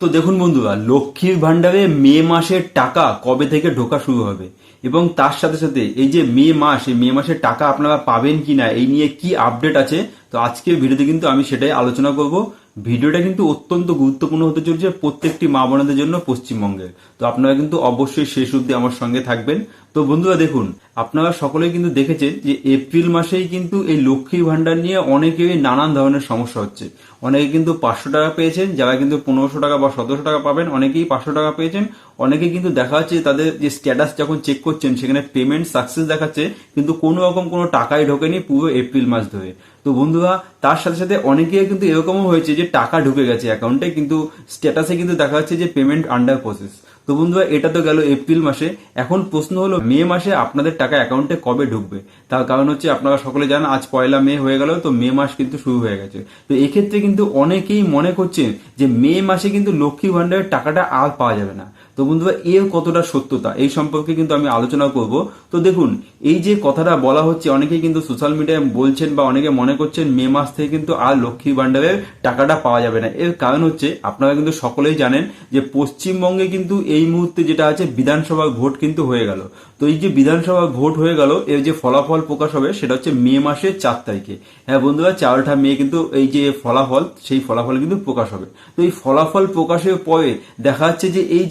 তো দেখুন বন্ধুরা, লক্ষ্মীর ভান্ডারে মে মাসের টাকা কবে থেকে ঢোকা শুরু হবে এবং তার সাথে সাথে এই যে মে মাস, এই মে মাসের টাকা আপনারা পাবেন কিনা এই নিয়ে কি আপডেট আছে, তো আজকের ভিডিওতে কিন্তু আমি সেটাই আলোচনা করব। ভিডিওটা কিন্তু অত্যন্ত গুরুত্বপূর্ণ হতে চলছে প্রত্যেকটি মা বোনদের জন্য পশ্চিমবঙ্গের। তো আপনারা কিন্তু অবশ্যই শেষ অবধি আমার সঙ্গে থাকবেন। তো বন্ধুরা দেখুন, আপনারা সকলেই কিন্তু দেখেছেন যে এপ্রিল মাসেই কিন্তু এই লক্ষ্মী ভান্ডার নিয়ে অনেকেরই নানান ধরনের সমস্যা হচ্ছে। অনেকে কিন্তু 500 টাকা পেয়েছেন, যারা কিন্তু 1500 টাকা বা 1700 টাকা পাবেন, অনেকেই 500 টাকা পেয়েছেন। অনেকে কিন্তু দেখা যাচ্ছে তাদের যে স্ট্যাটাস যখন চেক করছেন সেখানে পেমেন্ট সাকসেস দেখাচ্ছে, কিন্তু কোনো রকম কোনো টাকাই ঢোকেনি পুরো এপ্রিল মাস ধরে। তো বন্ধুরা, তার সাথে সাথে অনেকে কিন্তু এরকমও হয়েছে যে টাকা ঢুকে গেছে অ্যাকাউন্টে, কিন্তু স্ট্যাটাসে কিন্তু দেখা যাচ্ছে যে পেমেন্ট আন্ডার প্রসেস। তো বন্ধুরা, এটা তো গেল এপ্রিল মাসে। এখন প্রশ্ন হলো মে মাসে আপনাদের টাকা অ্যাকাউন্টে কবে ঢুকবে। তার কারণ হচ্ছে আপনারা সকলে জানেন আজ 1 মে হয়ে গেল, তো মে মাস কিন্তু শুরু হয়ে গেছে। তো এক্ষেত্রে কিন্তু অনেকেই মনে করছেন যে মে মাসে কিন্তু লক্ষ্মী ভান্ডারের টাকাটা আর পাওয়া যাবে না। তো বন্ধুরা, এর কতটা সত্যতা এই সম্পর্কে কিন্তু আমি আলোচনা করব। তো দেখুন, এই যে কথাটা বলা হচ্ছে, অনেকেই কিন্তু সোশ্যাল মিডিয়ায় বলছেন বা অনেকে মনে করছেন মে মাস থেকে কিন্তু আর লক্ষ্মী ভান্ডারের টাকাটা পাওয়া যাবে না। এর কারণ হচ্ছে আপনারা কিন্তু সকলেই জানেন যে পশ্চিমবঙ্গে কিন্তু এই মুহূর্তে যেটা আছে বিধানসভা ভোট কিন্তু হয়ে গেল। তো এই যে বিধানসভা ভোট হয়ে গেল, এর যে ফলাফল প্রকাশ হবে সেটা হচ্ছে মে মাসের 4 তারিখে। হ্যাঁ বন্ধুরা, 4টা মে কিন্তু এই যে ফলাফল, সেই ফলাফল কিন্তু প্রকাশ হবে। তো এই ফলাফল প্রকাশের পরে দেখা যাচ্ছে যে এই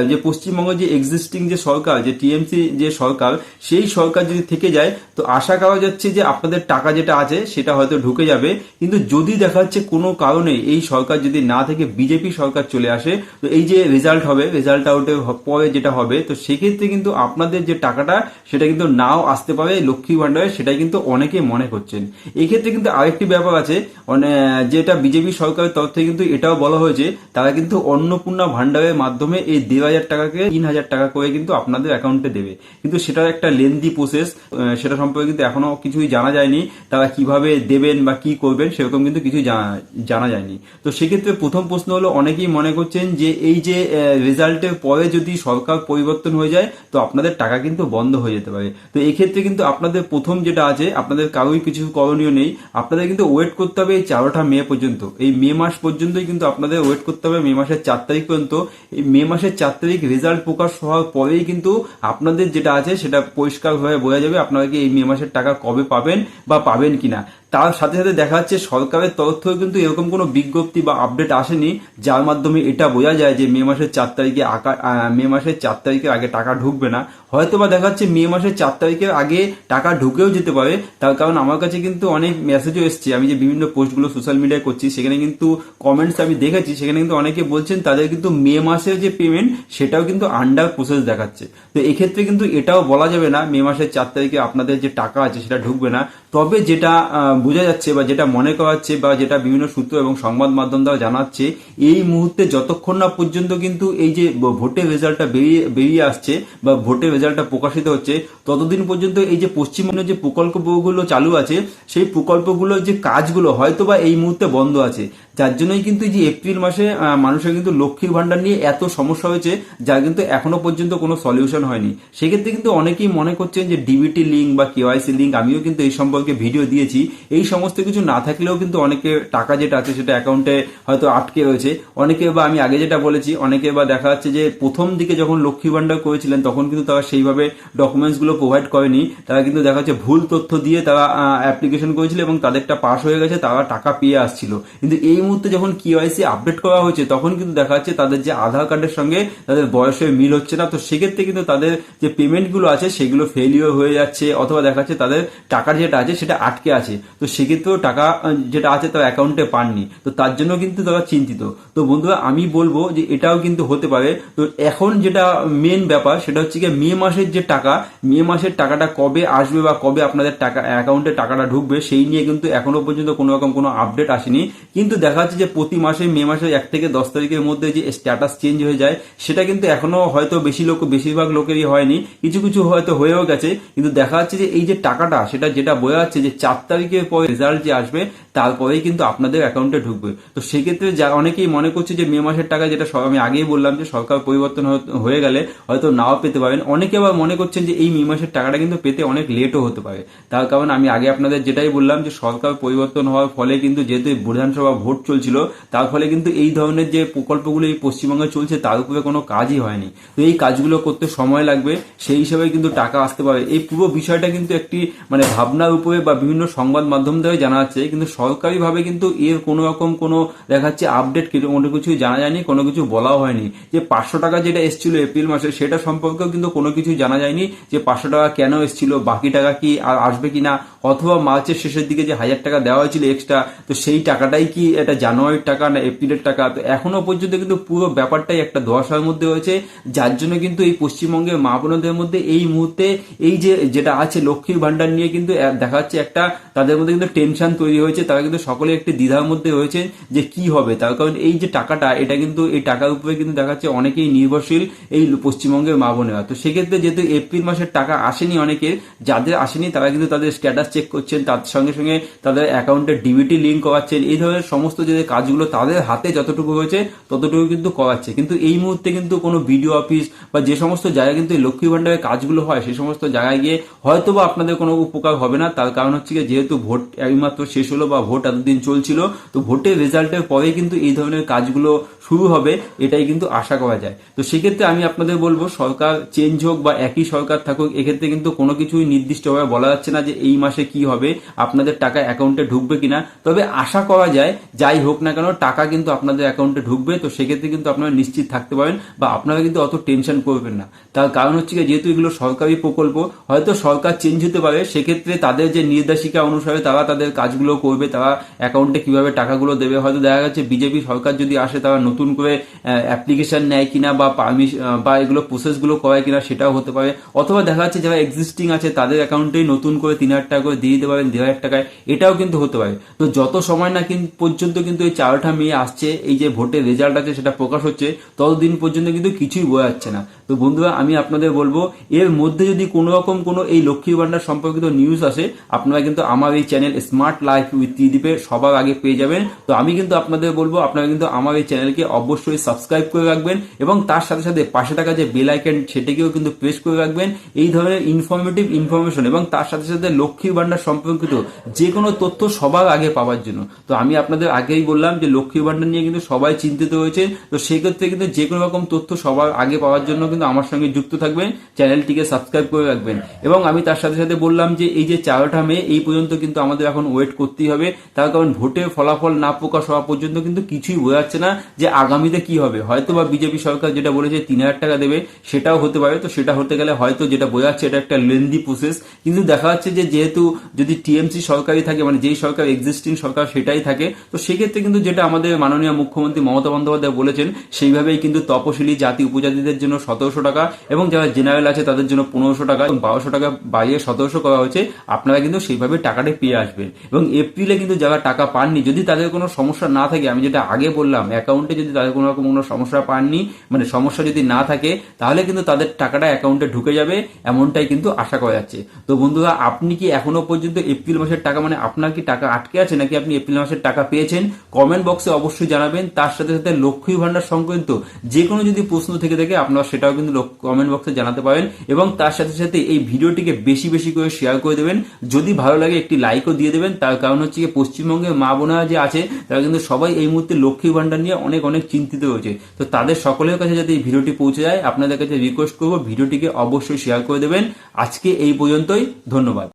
যে পশ্চিমবঙ্গের যে এক্সিস্টিং যে সরকার, যে টিএমসি যে সরকার, সেই সরকার যদি থেকে যায় তো আশা করা যাচ্ছে যে আপনাদের টাকা যেটা আছে সেটা হয়তো ঢুকে যাবে। কিন্তু যদি দেখা যাচ্ছে কোনো কারণে এই সরকার যদি না থেকে বিজেপি সরকার চলে আসে, তো এই যে রেজাল্ট হবে, রেজাল্ট আউটের পরে যেটা হবে, তো সেক্ষেত্রে কিন্তু আপনাদের যে টাকাটা সেটা কিন্তু নাও আসতে পারে লক্ষ্মী ভান্ডারে, সেটাই কিন্তু অনেকে মনে করছেন। এই ক্ষেত্রে কিন্তু আরেকটি ব্যাপার আছে, যেটা বিজেপি সরকারের তরফ থেকে কিন্তু এটাও বলা হয়েছে, তারা কিন্তু অন্নপূর্ণা ভান্ডারের মাধ্যমে এই 1,500 টাকাকে 3,000 টাকা করে কিন্তু আপনাদের অ্যাকাউন্টে দেবে। কিন্তু সেটার একটা লেন্দি প্রসেস, সেটা সম্পর্কে কিন্তু এখনো কিছুই জানা যায়নি। তারা কিভাবে দেবেন বা কি করবেন সেরকম কিন্তু কিছুই জানা যায়নি। তো সেক্ষেত্রে প্রথম প্রশ্ন হলো, অনেকেই মনে করছেন যে এই যে রেজাল্টের পরে যদি সরকার পরিবর্তন হয়ে যায় তো আপনাদের টাকা কিন্তু বন্ধ হয়ে যেতে পারে। তো এই ক্ষেত্রে কিন্তু আপনাদের প্রথম যেটা আছে, আপনাদের কারোই কিছু করণীয় নেই। আপনাদের কিন্তু ওয়েট করতে হবে এই 4টা মে পর্যন্ত, এই মে মাস পর্যন্তই কিন্তু আপনাদের ওয়েট করতে হবে, মে মাসের 4 তারিখ পর্যন্ত। এই মে মাসের 4 তারিখ রেজাল্ট প্রকাশ হওয়ার পরেই কিন্তু আপনাদের যেটা আছে সেটা পরিষ্কারভাবে বোঝা যাবে আপনারা কি এই মে মাসের টাকা কবে পাবেন বা পাবেন কিনা। তার সাথে সাথে দেখা যাচ্ছে সরকারের তরফ থেকে কিন্তু এরকম কোনো বিজ্ঞপ্তি বা আপডেট আসেনি যার মাধ্যমে এটা বোঝা যায় যে মে মাসের 4 তারিখে মে মাসের 4 তারিখের আগে টাকা ঢুকবে না। হয়তো বা দেখা যাচ্ছে মে মাসের 4 তারিখের আগে টাকা ঢুকেও যেতে পারে। তার কারণ আমার কাছে কিন্তু অনেক মেসেজও এসছে, আমি যে বিভিন্ন পোস্টগুলো সোশ্যাল মিডিয়ায় করছি সেখানে কিন্তু কমেন্টস আমি দেখেছি, সেখানে কিন্তু অনেকে বলছেন তাদের কিন্তু মে মাসের যে পেমেন্ট সেটাও কিন্তু আন্ডার প্রসেস দেখাচ্ছে। তো এক্ষেত্রে কিন্তু এটাও বলা যাবে না মে মাসের 4 তারিখে আপনাদের যে টাকা আছে সেটা ঢুকবে না। তবে যেটা বোঝা যাচ্ছে বা যেটা মনে করা হচ্ছে বা যেটা বিভিন্ন সূত্র এবং সংবাদ মাধ্যম দ্বারা জানাচ্ছে, এই মুহূর্তে যতক্ষণ না পর্যন্ত কিন্তু এই যে ভোটের রেজাল্টটা বেরিয়ে আসছে বা ভোটের রেজাল্টটা প্রকাশিত হচ্ছে, ততদিন পর্যন্ত এই যে পশ্চিমবঙ্গের যে প্রকল্পগুলো চালু আছে সেই প্রকল্পগুলোর যে কাজগুলো হয়তো বা এই মুহূর্তে বন্ধ আছে। যার জন্যই কিন্তু এই যে এপ্রিল মাসে মানুষের কিন্তু লক্ষ্মীর ভান্ডার নিয়ে এত সমস্যা হয়েছে, যার কিন্তু এখনো পর্যন্ত কোনো সলিউশন হয়নি। সেক্ষেত্রে কিন্তু অনেকেই মনে করছেন যে ডিবিটি লিঙ্ক বা কেওয়াইসি লিঙ্ক, আমিও কিন্তু এই সম্পর্কে ভিডিও দিয়েছি, এই সমস্ত কিছু না থাকলেও কিন্তু অনেকে টাকা যেটা আছে সেটা অ্যাকাউন্টে হয়তো আটকে রয়েছে। অনেকে বা আমি আগে যেটা বলেছি, অনেকে বা দেখা যাচ্ছে যে প্রথম দিকে যখন লক্ষ্মী ভান্ডার করেছিলেন তখন কিন্তু তারা সেইভাবে ডকুমেন্টসগুলো প্রোভাইড করেনি। তারা কিন্তু দেখা যাচ্ছে ভুল তথ্য দিয়ে তারা অ্যাপ্লিকেশন করেছিল এবং তাদেরটা পাস হয়ে গেছে, তারা টাকা পেয়ে আসছিল। কিন্তু এই মুহূর্তে যখন কেওয়াইসি আপডেট করা হয়েছে তখন কিন্তু দেখা যাচ্ছে তাদের যে আধার কার্ডের সঙ্গে তাদের বয়সের মিল হচ্ছে না। তো সেক্ষেত্রে কিন্তু তাদের যে পেমেন্টগুলো আছে সেগুলো ফেলিওর হয়ে যাচ্ছে, অথবা দেখা যাচ্ছে তাদের টাকার যেটা আছে সেটা আটকে আছে। তো সেক্ষেত্রেও টাকা যেটা আছে তার অ্যাকাউন্টে পাননি, তো তার জন্য কিন্তু তারা চিন্তিত। তো বন্ধুরা, আমি বলবো যে এটাও কিন্তু হতে পারে। তো এখন যেটা মেন ব্যাপার সেটা হচ্ছে কি মে মাসের যে টাকা, মে মাসের টাকাটা কবে আসবে বা কবে আপনাদের টাকা অ্যাকাউন্টে টাকাটা ঢুকবে সেই নিয়ে কিন্তু এখনো পর্যন্ত কোনো রকম কোনো আপডেট আসেনি। কিন্তু দেখা যাচ্ছে যে প্রতি মাসে মে মাসের 1 থেকে 10 তারিখের মধ্যে যে স্ট্যাটাস চেঞ্জ হয়ে যায় সেটা কিন্তু এখনো হয়তো বেশিরভাগ লোকেরই হয়নি, কিছু কিছু হয়তো হয়েও গেছে। কিন্তু দেখা যাচ্ছে যে এই যে টাকাটা সেটা যেটা বোঝা যাচ্ছে যে 4 তারিখের পরে রেজাল্ট যে আসবে তারপরেই কিন্তু আপনাদের অ্যাকাউন্টে ঢুকবে। তো সেক্ষেত্রে যা অনেকেই মনে করছে যে মে মাসের টাকা, যেটা আমি আগেই বললাম যে সরকার পরিবর্তন হয়ে গেলে হয়তো নাও পেতে পারেন। অনেকে আবার মনে করছেন যে এই মে মাসের টাকাটা কিন্তু পেতে অনেক লেটও হতে পারে। তার কারণ আমি আগে আপনাদের যেটাই বললাম যে সরকার পরিবর্তন হওয়ার ফলে কিন্তু যেহেতু বিধানসভা ভোট চলছিল, তার ফলে কিন্তু এই ধরনের যে প্রকল্পগুলো এই পশ্চিমবঙ্গে চলছে তার উপরে কোনো কাজই হয়নি। তো এই কাজগুলো করতে সময় লাগবে, সেই হিসাবে কিন্তু টাকা আসতে পারে। এই পুরো বিষয়টা কিন্তু একটি মানে ভাবনার উপরে বা বিভিন্ন সংবাদ মাধ্যম দ্বারা জানা যাচ্ছে, কিন্তু সরকারিভাবে কিন্তু এর কোনো রকম কোনো দেখা যাচ্ছে আপডেট কোনো কিছুই জানা যায়নি, কোনো কিছু বলাও হয়নি। যে 500 টাকা যেটা এসেছিল এপ্রিল মাসে, সেটা সম্পর্কেও কিন্তু কোনো কিছুই জানা যায়নি যে 500 টাকা কেন এসেছিল, বাকি টাকা কি আর আসবে কিনা, অথবা মার্চের শেষের দিকে যে 1000 টাকা দেওয়া হয়েছিল এক্সট্রা, তো সেই টাকাটাই কি এটা জানুয়ারির টাকা না এপ্রিলের টাকা। তো এখনো পর্যন্ত কিন্তু পুরো ব্যাপারটাই একটা ধোঁয়াশার মধ্যে হয়েছে, যার জন্য কিন্তু এই পশ্চিমবঙ্গের মা বোনদের মধ্যে এই মুহূর্তে এই যে যেটা আছে লক্ষ্মীর ভান্ডার নিয়ে কিন্তু দেখা যাচ্ছে একটা তাদের মধ্যে কিন্তু টেনশন তৈরি হয়েছে। তারা কিন্তু সকলে একটি দ্বিধার মধ্যে রয়েছে যে কি হবে। তার কারণ এই যে টাকাটা, এটা কিন্তু এই টাকার উপরে কিন্তু দেখা যাচ্ছে অনেকেই নির্ভরশীল এই পশ্চিমবঙ্গের মা বোনেরা। তো সেক্ষেত্রে যেহেতু এপ্রিল মাসের টাকা আসেনি অনেকের, যাদের আসেনি তারা কিন্তু তাদের স্ট্যাটাস চেক করছেন, তার সঙ্গে সঙ্গে তাদের অ্যাকাউন্টে ডিবিটি লিঙ্ক করাচ্ছেন। এই ধরনের সমস্ত যে কাজগুলো তাদের হাতে যতটুকু হয়েছে ততটুকু কিন্তু করাচ্ছে। কিন্তু এই মুহূর্তে কিন্তু কোনো বিডিও অফিস বা যে সমস্ত জায়গায় কিন্তু লক্ষ্মী ভান্ডারের কাজগুলো হয়, সেই সমস্ত জায়গায় গিয়ে হয়তো বা আপনাদের কোনো উপকার হবে না। তার কারণ হচ্ছে যেহেতু ভোট এইমাত্র শেষ হলো বা ভোট এতদিন চলছিল, তো ভোটের রেজাল্টের পরে কিন্তু এই ধরনের কাজগুলো শুরু হবে, এটাই কিন্তু আশা করা যায়। তো সেক্ষেত্রে আমি আপনাদের বলবো, সরকার চেঞ্জ হোক বা একই সরকার থাকুক, এক্ষেত্রে কিন্তু কোনো কিছুই নির্দিষ্টভাবে বলা যাচ্ছে না যে এই মাসে কি হবে, আপনাদের টাকা অ্যাকাউন্টে ঢুকবে কিনা। তবে আশা করা যায় যাই হোক না কেন টাকা কিন্তু আপনাদের অ্যাকাউন্টে ঢুকবে। তো সেক্ষেত্রে কিন্তু আপনারা নিশ্চিত থাকতে পারেন বা আপনারা কিন্তু অত টেনশন করবেন না। তার কারণ হচ্ছে যেহেতু এগুলো সরকারি প্রকল্প, হয়তো সরকার চেঞ্জ হতে পারে, সেক্ষেত্রে তাদের যে নির্দেশিকা অনুসারে তারা তাদের কাজগুলো করবে, তারা অ্যাকাউন্টে কিভাবে টাকাগুলো দেবে। হয়তো দেখা যাচ্ছে বিজেপি সরকার যদি আসে, তারা নতুন করে অ্যাপ্লিকেশন নেয় কিনা বা পারমিশন বা এগুলো প্রসেসগুলো করায় কিনা, সেটাও হতে পারে। অথবা দেখা যাচ্ছে যারা এক্সিস্টিং আছে তাদের অ্যাকাউন্টেই নতুন করে 3000 টাকা করে দিয়ে দিতে পারেন 2000 টাকায়, এটাও কিন্তু হতে পারে। তো যত সময় না পর্যন্ত কিন্তু এই 4টা মে আসছে, এই যে ভোটের রেজাল্ট আছে সেটা প্রকাশ হচ্ছে, ততদিন পর্যন্ত কিন্তু কিছুই বোঝা যাচ্ছে না। তো বন্ধুরা, আমি আপনাদের বলবো এর মধ্যে যদি কোনো রকম কোনো এই লক্ষ্মী ভান্ডার সম্পর্কিত নিউজ আসে, আপনারা কিন্তু আমার এই চ্যানেল স্মার্ট লাইফ উইথ ত্রিদীপে সবার আগে পেয়ে যাবেন। তো আমি কিন্তু আপনাদের বলবো আপনারা কিন্তু আমার এই চ্যানেলকে অবশ্যই সাবস্ক্রাইব করে রাখবেন এবং তার সাথে সাথে পাশে থাকা যে বেল আইকন সেটাকেও কিন্তু প্রেস করে রাখবেন। এই ধরনের ইনফরমেটিভ ইনফরমেশন এবং তার সাথে সাথে লক্ষ্মী ভান্ডার সম্পর্কিত যে কোনো তথ্য সবার আগে পাওয়ার জন্য। তো আমি আপনাদের আগেই বললাম যে লক্ষ্মী ভান্ডার নিয়ে কিন্তু সবাই চিন্তিত হয়েছে। তো সেক্ষেত্রে কিন্তু যে কোনো রকম তথ্য সবার আগে পাওয়ার জন্য কিন্তু আমার সঙ্গে যুক্ত থাকবেন, চ্যানেলটিকে সাবস্ক্রাইব করে রাখবেন। এবং আমি তার সাথে সাথে বললাম যে এই যে 4টা মে এই পর্যন্ত কিন্তু আমাদের এখন ওয়েট করতেই হবে। তার কারণ ভোটের ফলাফল না প্রকাশ হওয়া পর্যন্ত কিন্তু কিছুই বোঝা যাচ্ছে না যে আগামীতে কি হবে। হয়তো বা বিজেপি সরকার যেটা বলেছে 3000 টাকা দেবে, সেটাও হতে পারে। তো সেটা হতে গেলে হয়তো যেটা বোঝা যাচ্ছে এটা একটা লেন্দি প্রসেস। কিন্তু দেখা যাচ্ছে যে যেহেতু যদি টিএমসি সরকারই থাকে, মানে যেই সরকার এক্সিস্টিং সরকার সেটাই থাকে, তো সেক্ষেত্রে কিন্তু যেটা আমাদের মাননীয় মুখ্যমন্ত্রী মমতা বন্দ্যোপাধ্যায় বলেছেন, সেইভাবেই কিন্তু তপশিলি জাতি উপজাতিদের জন্য 1700 টাকা এবং যারা জেনারেল আছে তাদের জন্য 1500 টাকা এবং 1200 টাকা বাড়িয়ে 1700 করা হয়েছে। আপনারা কিন্তু সেইভাবে টাকাটা পেয়ে আসবেন। এবং এপ্রিলে কিন্তু যারা টাকা পাননি, যদি তাদের কোনো সমস্যা না থাকে, আমি যেটা আগে বললাম অ্যাকাউন্টে যদি তাদের কোনো রকম কোনো সমস্যা পাননি, মানে সমস্যা যদি না থাকে, তাহলে কিন্তু তাদের টাকাটা অ্যাকাউন্টে ঢুকে যাবে, এমনটাই কিন্তু আশা করা যাচ্ছে। তো বন্ধুরা, আপনি কি এখনো পর্যন্ত এপ্রিল মাসের টাকা, মানে আপনার কি টাকা আটকে আছে নাকি আপনি এপ্রিল মাসের টাকা পেয়েছেন, কমেন্ট বক্সে অবশ্যই জানাবেন। তার সাথে সাথে লক্ষ্মী ভান্ডার সংক্রান্ত যে কোনো যদি প্রশ্ন থেকে থাকে আপনারা সেটাও কিন্তু কমেন্ট বক্সে জানাতে পারেন। এবং তার সাথে সাথে এই ভিডিওটিকে বেশি বেশি করে শেয়ার করে দেবেন। যদি ভালো লাগে একটি লাইকও দিয়ে দেবেন। তার কারণ হচ্ছে পশ্চিমবঙ্গের মা বোনেরা যে আছে তারা কিন্তু সবাই এই মুহূর্তে লক্ষ্মী ভান্ডার নিয়ে অনেক অনেক চিন্তিত রয়েছে। তো তাদের সকলের কাছে যাতে এই ভিডিওটি পৌঁছে যায়, আপনাদের কাছে রিকোয়েস্ট করবো ভিডিওটিকে অবশ্যই শেয়ার করে দেবেন। আজকে এই পর্যন্তই, ধন্যবাদ।